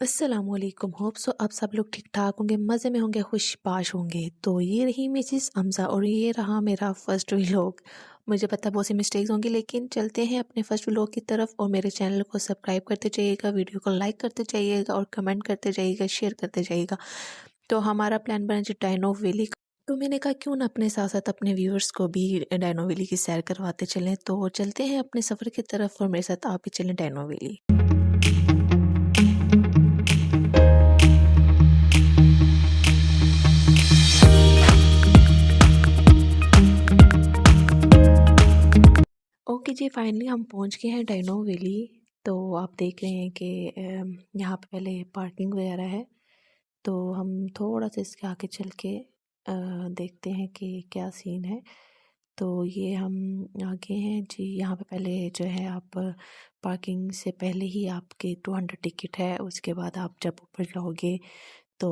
अस्सलामुअलैकुम। Hope so आप सब लोग ठीक ठाक होंगे, मज़े में होंगे, खुशबाश होंगे। तो ये रही मिसिस हमज़ा और ये रहा मेरा फर्स्ट व्लॉग। मुझे पता है बहुत सी मिस्टेक्स होंगी, लेकिन चलते हैं अपने फर्स्ट व्लॉग की तरफ। और मेरे चैनल को सब्सक्राइब करते जाइएगा, वीडियो को लाइक करते जाइएगा और कमेंट करते जाइएगा, शेयर करते जाइएगा। तो हमारा प्लान बना जी डायनो वैली का। तो मैंने कहा क्यों ना अपने साथ साथ अपने व्यूअर्स को भी डायनो वैली की सैर करवाते चलें। तो चलते हैं अपने सफ़र की तरफ और मेरे साथ आप भी चलें डायनो वैली। ओके जी, फाइनली हम पहुंच गए हैं डायनो वैली। तो आप देख रहे हैं कि यहाँ पे पहले पार्किंग वगैरह है। तो हम थोड़ा सा इसके आगे चल के देखते हैं कि क्या सीन है। तो ये हम आगे हैं जी। यहाँ पे पहले जो है आप पार्किंग से पहले ही आपके 200 टिकट है। उसके बाद आप जब ऊपर जाओगे तो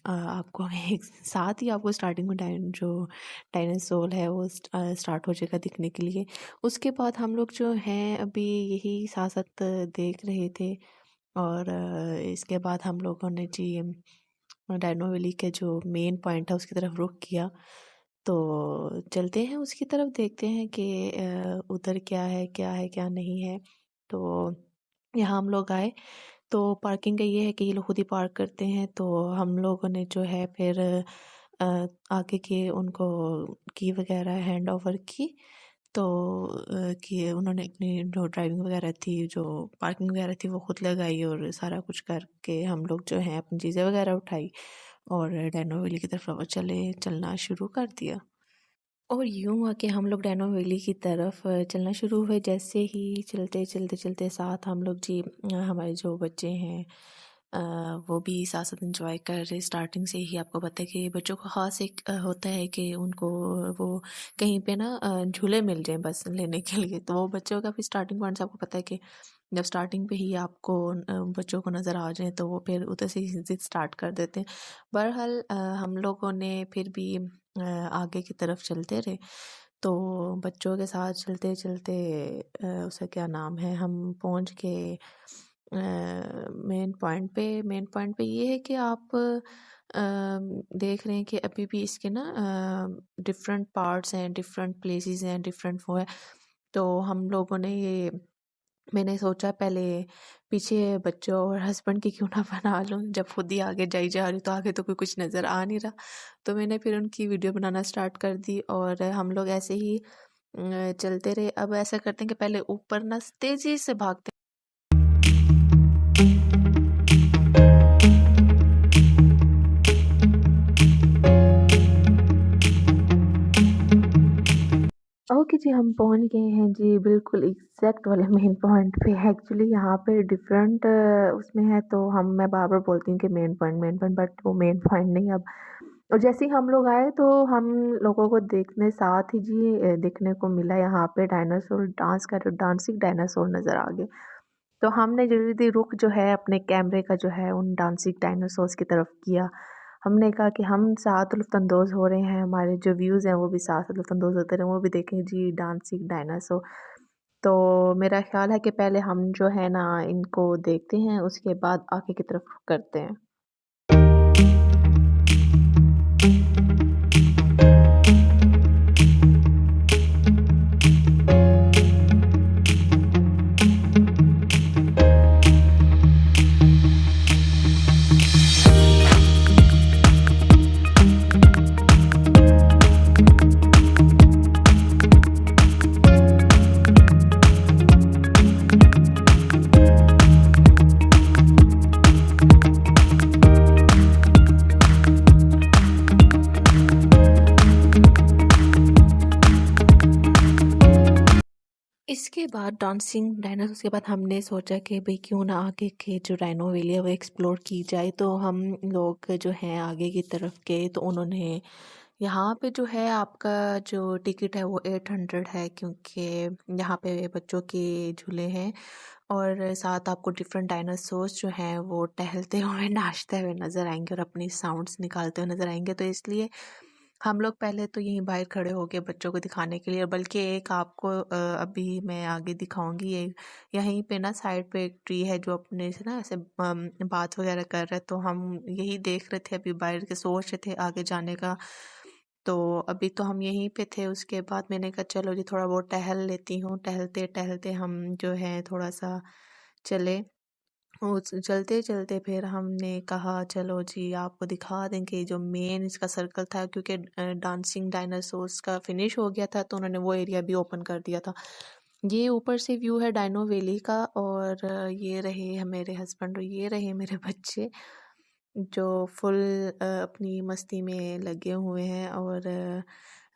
आपको एक साथ ही आपको स्टार्टिंग में डायनासोर है वो स्टार्ट हो जाएगा दिखने के लिए। उसके बाद हम लोग जो हैं अभी यही साथ साथ देख रहे थे। और इसके बाद हम लोगों ने जी डायनो वैली के जो मेन पॉइंट है उसकी तरफ रुख किया। तो चलते हैं उसकी तरफ, देखते हैं कि उधर क्या है क्या नहीं है। तो यहाँ हम लोग आए तो पार्किंग का ये है कि ये लोग खुद ही पार्क करते हैं। तो हम लोगों ने जो है फिर आगे के उनको की वगैरह हैंड ओवर की। तो कि उन्होंने अपनी जो ड्राइविंग वगैरह थी, जो पार्किंग वगैरह थी वो खुद लगाई और सारा कुछ करके हम लोग जो हैं अपनी चीज़ें वगैरह उठाई और डायनो वैली की तरफ चलना शुरू कर दिया। और यूँ हुआ कि हम लोग डैनो वैली की तरफ चलना शुरू हुए। जैसे ही चलते साथ हम लोग जी हमारे जो बच्चे हैं अ, वो भी साथ साथ एंजॉय कर रहे। स्टार्टिंग से ही आपको पता है कि बच्चों को ख़ास एक होता है कि उनको वो कहीं पे ना झूले मिल जाएं बस लेने के लिए। तो वो बच्चों का फिर स्टार्टिंग पॉइंट से आपको पता है कि जब स्टार्टिंग पे ही आपको बच्चों को नज़र आ जाए तो वो फिर उधर से ही ज़िद स्टार्ट कर देते हैं। बहरहाल हम लोगों ने फिर भी आगे की तरफ चलते रहे। तो बच्चों के साथ चलते चलते उसका क्या नाम है, हम पहुंच गए मेन पॉइंट पे ये है कि आप देख रहे हैं कि अभी भी इसके ना डिफरेंट पार्ट्स हैं, डिफरेंट प्लेसेस हैं, डिफरेंट वो है। तो हम लोगों ने ये मैंने सोचा पहले पीछे बच्चों और हस्बैंड की क्यों ना बना लूं, जब खुद ही आगे जाई जा रही तो आगे तो कोई कुछ नज़र आ नहीं रहा। तो मैंने फिर उनकी वीडियो बनाना स्टार्ट कर दी और हम लोग ऐसे ही चलते रहे। अब ऐसा करते हैं कि पहले ऊपर ना तेज़ी से भागते। ओके जी, हम पहुंच गए हैं जी बिल्कुल एग्जैक्ट वाले मेन पॉइंट पे। एक्चुअली यहाँ पे डिफरेंट उसमें है तो मैं बार बार बोलती हूँ कि मेन पॉइंट, बट वो मेन पॉइंट नहीं। अब और जैसे ही हम लोग आए तो हम लोगों को देखने साथ ही जी देखने को मिला यहाँ पे डायनासोर डांस कर रहे, डांसिंग डायनासोर नज़र आ गए। तो हमने जल्दी रुख जो है अपने कैमरे का जो है उन डांसिंग डायनासोर्स की तरफ किया। हमने कहा कि हम साथ लुत्फ़अंदोज़ हो रहे हैं, हमारे जो व्यूज़ हैं वो भी साथ लुत्फ़अंदोज़ होते रहें, वो भी देखें जी डांसिंग डायनासोर। तो मेरा ख़्याल है कि पहले हम जो है ना इनको देखते हैं, उसके बाद आगे की तरफ रुख करते हैं। इसके बाद डांसिंग डायनासोर्स के बाद हमने सोचा कि भई क्यों ना आगे के जो डायनो वैली है वो एक्सप्लोर की जाए। तो हम लोग जो हैं आगे की तरफ गए तो उन्होंने यहाँ पे जो है आपका जो टिकट है वो 800 है, क्योंकि यहाँ पे बच्चों के झूले हैं और साथ आपको डिफरेंट डायनासोर्स जो हैं वो टहलते हुए नाचते हुए नज़र आएंगे और अपनी साउंड्स निकालते हुए नज़र आएंगे। तो इसलिए हम लोग पहले तो यहीं बाहर खड़े हो गए बच्चों को दिखाने के लिए, बल्कि एक आपको अभी मैं आगे दिखाऊंगी। ये यहीं पे ना साइड पे एक ट्री है जो अपने से ना ऐसे बात वगैरह कर रहे, तो हम यही देख रहे थे, अभी बाहर के सोच रहे थे आगे जाने का। तो अभी तो हम यहीं पे थे। उसके बाद मैंने कहा चलो जी थोड़ा बहुत टहल लेती हूँ। टहलते टहलते हम जो है थोड़ा सा चले। चलते चलते फिर हमने कहा चलो जी आपको दिखा देंगे जो मेन इसका सर्कल था, क्योंकि डांसिंग डायनासोर्स का फिनिश हो गया था तो उन्होंने वो एरिया भी ओपन कर दिया था। ये ऊपर से व्यू है डायनो वैली का। और ये रहे मेरे हस्बैंड और ये रहे मेरे बच्चे जो फुल अपनी मस्ती में लगे हुए हैं। और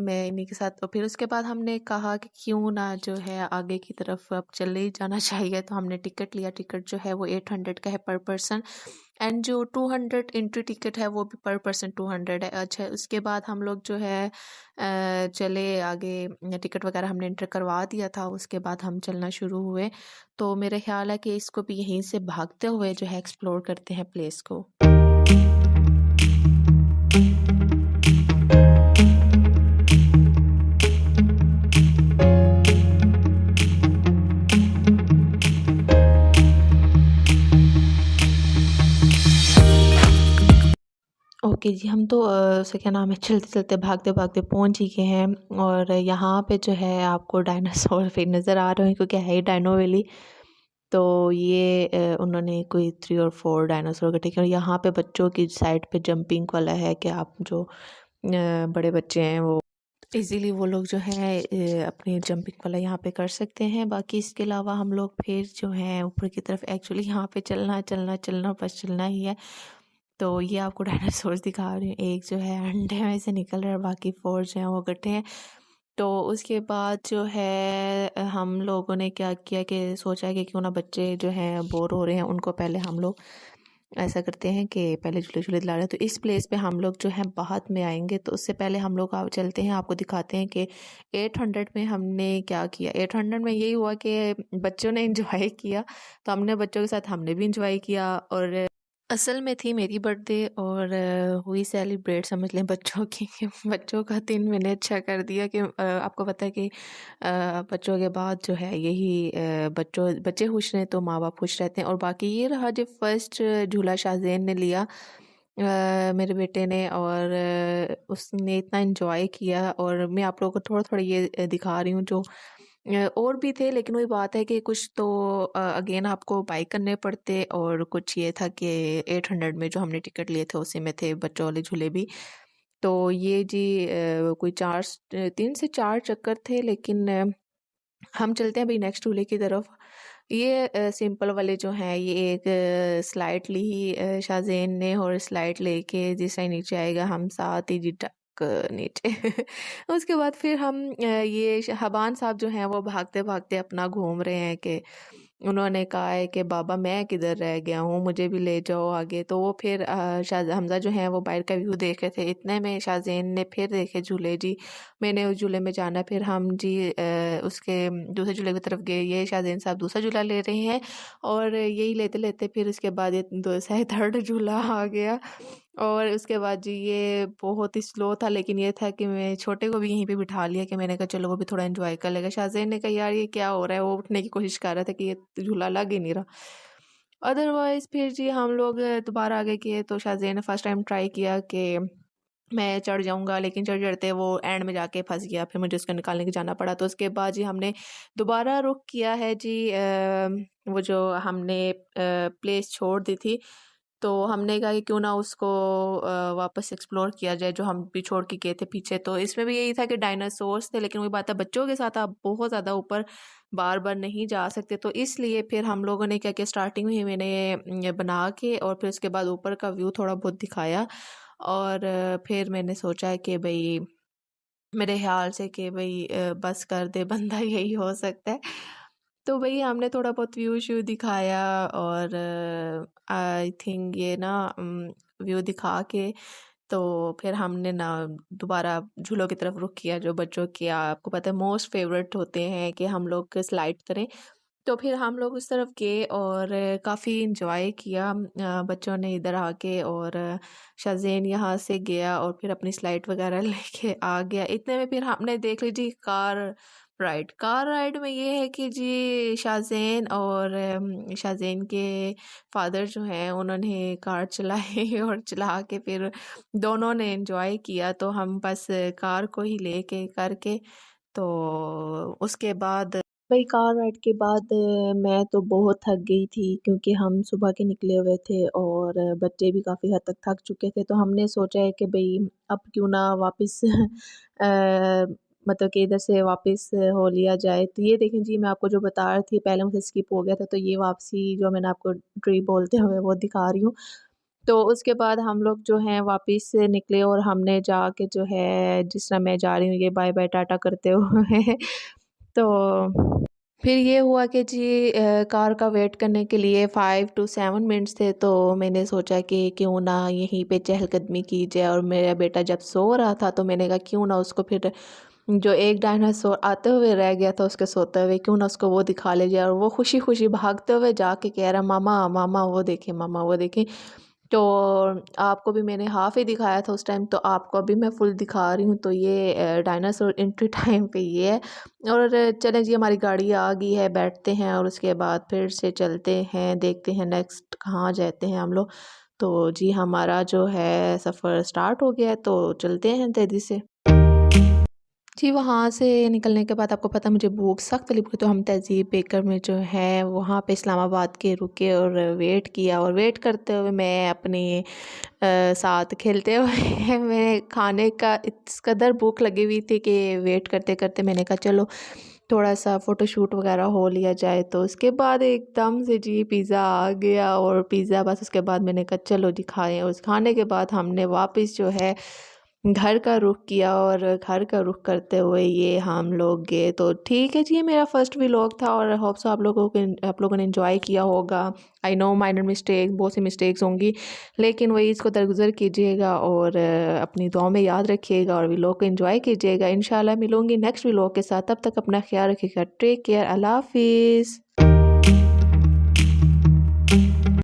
मैं इन्हीं के साथ, तो फिर उसके बाद हमने कहा कि क्यों ना जो है आगे की तरफ अब चले ही जाना चाहिए, तो हमने टिकट लिया। टिकट जो है वो 800 का है पर पर्सन, एंड जो 200 एंट्री टिकट है वो भी पर पर्सन 200 है। अच्छा, उसके बाद हम लोग जो है चले आगे। टिकट वगैरह हमने एंटर करवा दिया था। उसके बाद हम चलना शुरू हुए। तो मेरा ख्याल है कि इसको भी यहीं से भागते हुए जो है एक्सप्लोर करते हैं प्लेस को। ओके जी, हम तो उसे क्या नाम है चलते-चलते, भागते-भागते पहुँच ही गए हैं। और यहाँ पे जो है आपको डायनासोर फिर नज़र आ रहे हैं, क्योंकि है ही डायनो वैली। तो ये उन्होंने कोई 3 और 4 डायनासोर इकट्ठे किए। और यहाँ पे बच्चों की साइड पे जंपिंग वाला है कि आप जो बड़े बच्चे हैं वो इजीली वो लोग जो है अपनी जंपिंग वाला यहाँ पे कर सकते हैं। बाकी इसके अलावा हम लोग फिर जो है ऊपर की तरफ, एक्चुअली यहाँ पे चलना चलना चलना बस चलना ही है। तो ये आपको डायनासोर्स दिखा रही हूँ। एक जो है अंडे में से निकल रहा है, बाकी 4 जो हैं वो इकट्ठे हैं। तो उसके बाद जो है हम लोगों ने क्या किया कि सोचा कि क्यों ना बच्चे जो हैं बोर हो रहे हैं, उनको पहले हम लोग ऐसा करते हैं कि पहले झूले झूले दिला रहे हैं। तो इस प्लेस पे हम लोग जो है बाद में आएंगे। तो उससे पहले हम लोग चलते हैं, आपको दिखाते हैं कि 800 में हमने क्या किया। 800 में यही हुआ कि बच्चों ने इंजॉय किया, तो हमने बच्चों के साथ हमने भी इंजॉय किया। और असल में थी मेरी बर्थडे और हुई सेलिब्रेट, समझ लें बच्चों की कि बच्चों का दिन मैंने अच्छा कर दिया कि आपको पता है कि बच्चों के बाद जो है यही बच्चे खुश रहें तो माँ बाप खुश रहते हैं। और बाकी ये रहा जो फर्स्ट झूला शाहज़ेन ने लिया, मेरे बेटे ने। और उसने इतना एंजॉय किया। और मैं आप लोगों को थोड़ा थोड़ा ये दिखा रही हूँ जो और भी थे, लेकिन वही बात है कि कुछ तो अगेन आपको बाई करने पड़ते। और कुछ ये था कि 800 में जो हमने टिकट लिए थे उसी में थे बच्चों वाले झूले भी। तो ये जी कोई 3 से 4 चक्कर थे। लेकिन हम चलते हैं अभी नेक्स्ट झूले की तरफ। ये सिंपल वाले जो हैं, ये एक स्लाइड ली ही शाहज़ेन ने, और स्लाइड लेके जिस टाइम नीचे आएगा हम साथ ही जी टक नीचे। उसके बाद फिर हम ये शहाबान साहब जो हैं वो भागते भागते अपना घूम रहे हैं कि उन्होंने कहा है कि बाबा मैं किधर रह गया हूँ, मुझे भी ले जाओ आगे। तो वो फिर शाह हमज़ा जो हैं वो बाहर का व्यू देख रहे थे। इतने में शाहज़ेन ने फिर देखे झूले जी, मैंने उस झूले में जाना। फिर हम जी उसके दूसरे झूले की तरफ गए। ये शाहज़ेन साहब दूसरा झूला ले रहे हैं, और यही लेते लेते फिर उसके बाद ये थर्ड झूला आ गया। और उसके बाद जी ये बहुत ही स्लो था, लेकिन ये था कि मैं छोटे को भी यहीं पे बिठा लिया कि मैंने कहा चलो वो भी थोड़ा एंजॉय कर लेगा। शाहज़ेन ने कहा यार ये क्या हो रहा है, वो उठने की कोशिश कर रहा था कि ये झूला लग ही नहीं रहा। अदरवाइज फिर जी हम लोग दोबारा आगे किए। तो शाहज़ेन ने फर्स्ट टाइम ट्राई किया कि मैं चढ़ जाऊँगा, लेकिन चढ़ते-चढ़ते वो एंड में जाके फँस गया। फिर मुझे उसको निकालने के जाना पड़ा। तो उसके बाद जी हमने दोबारा रुख किया है जी, वो जो हमने प्लेस छोड़ दी थी। तो हमने कहा कि क्यों ना उसको वापस एक्सप्लोर किया जाए जो हम भी छोड़ के गए थे पीछे। तो इसमें भी यही था कि डायनासोर्स थे, लेकिन वही बात है बच्चों के साथ आप बहुत ज़्यादा ऊपर बार-बार नहीं जा सकते। तो इसलिए फिर हम लोगों ने क्या किया, स्टार्टिंग में ही मैंने ये बना के और फिर उसके बाद ऊपर का व्यू थोड़ा बहुत दिखाया। और फिर मैंने सोचा कि भई मेरे ख़्याल से कि भई बस कर दे बंदा, यही हो सकता है। तो भई हमने थोड़ा बहुत व्यू श्यू दिखाया। और आई थिंक ये ना व्यू दिखा के तो फिर हमने ना दोबारा झूलों की तरफ रुख किया जो बच्चों के आपको पता है मोस्ट फेवरेट होते हैं कि हम लोग स्लाइड करें। तो फिर हम लोग उस तरफ गए और काफ़ी इंजॉय किया बच्चों ने इधर आके और शाज़ेन यहाँ से गया और फिर अपनी स्लाइड वगैरह लेके आ गया। इतने में फिर हमने देख ली जी कार राइड में ये है कि जी शाज़ेन और शाज़ेन के फादर जो हैं उन्होंने कार चलाई और चला के फिर दोनों ने एंजॉय किया। तो हम बस कार को ही लेके करके तो उसके बाद भाई कार राइड के बाद मैं तो बहुत थक गई थी क्योंकि हम सुबह के निकले हुए थे और बच्चे भी काफ़ी हद तक थक चुके थे। तो हमने सोचा है कि भई अब क्यों ना वापस मतलब कि इधर से वापस हो लिया जाए। तो ये देखें जी मैं आपको जो बता रही थी पहले मुझसे स्किप हो गया था, तो ये वापसी जो मैंने आपको ट्रिप बोलते हुए वो दिखा रही हूँ। तो उसके बाद हम लोग जो हैं वापस निकले और हमने जाके जो है जिस तरह मैं जा रही हूँ ये बाय-बाय टाटा करते हुए तो फिर ये हुआ कि जी कार का वेट करने के लिए 5 टू 7 मिनट्स थे, तो मैंने सोचा कि क्यों ना यहीं पे चहलकदमी की जाए और मेरा बेटा जब सो रहा था तो मैंने कहा क्यों ना उसको फिर जो एक डायनासोर आते हुए रह गया था उसके सोते हुए क्यों ना उसको वो दिखा ले जाए और वो खुशी-खुशी भागते हुए जाके कह रहा मामा, मामा वो देखें, मामा वो देखें। तो आपको भी मैंने हाफ़ ही दिखाया था उस टाइम, तो आपको अभी मैं फुल दिखा रही हूँ। तो ये डायनासोर एंट्री टाइम पे ये है और चलें जी हमारी गाड़ी आ गई है, बैठते हैं और उसके बाद फिर से चलते हैं, देखते हैं नेक्स्ट कहाँ जाते हैं हम लोग। तो जी हमारा जो है सफ़र स्टार्ट हो गया है, तो चलते हैं तेज़ी से। जी, वहाँ से निकलने के बाद आपको पता मुझे भूख सख्त लगी तो हम तहज़ीब बेकर में जो है वहाँ पे इस्लामाबाद के रुके और वेट किया और वेट करते हुए मैं अपने साथ खेलते हुए मैं खाने का इस कदर भूख लगी हुई थी कि वेट करते-करते मैंने कहा चलो थोड़ा-सा फ़ोटोशूट वग़ैरह हो लिया जाए। तो उसके बाद एकदम से जी पिज़्ज़ा आ गया और पिज़्ज़ा बस उसके बाद मैंने कहा चलो जी खाएँ। उस खाने के बाद हमने वापस जो है घर का रुख किया और घर का रुख करते हुए ये हम लोग गए। तो ठीक है जी, ये मेरा फर्स्ट व्लॉग था और होप सो आप लोगों ने एंजॉय किया होगा। आई नो माइनर मिस्टेक बहुत सी मिस्टेक्स होंगी, लेकिन वही इसको दरगुज़र कीजिएगा और अपनी दुआओं में याद रखिएगा और व्लॉग को एंजॉय कीजिएगा। इंशाल्लाह मिलूँगी नेक्स्ट व्लॉग के साथ, तब तक अपना ख्याल रखिएगा। टेक केयर, अल्लाह हाफ़िज़।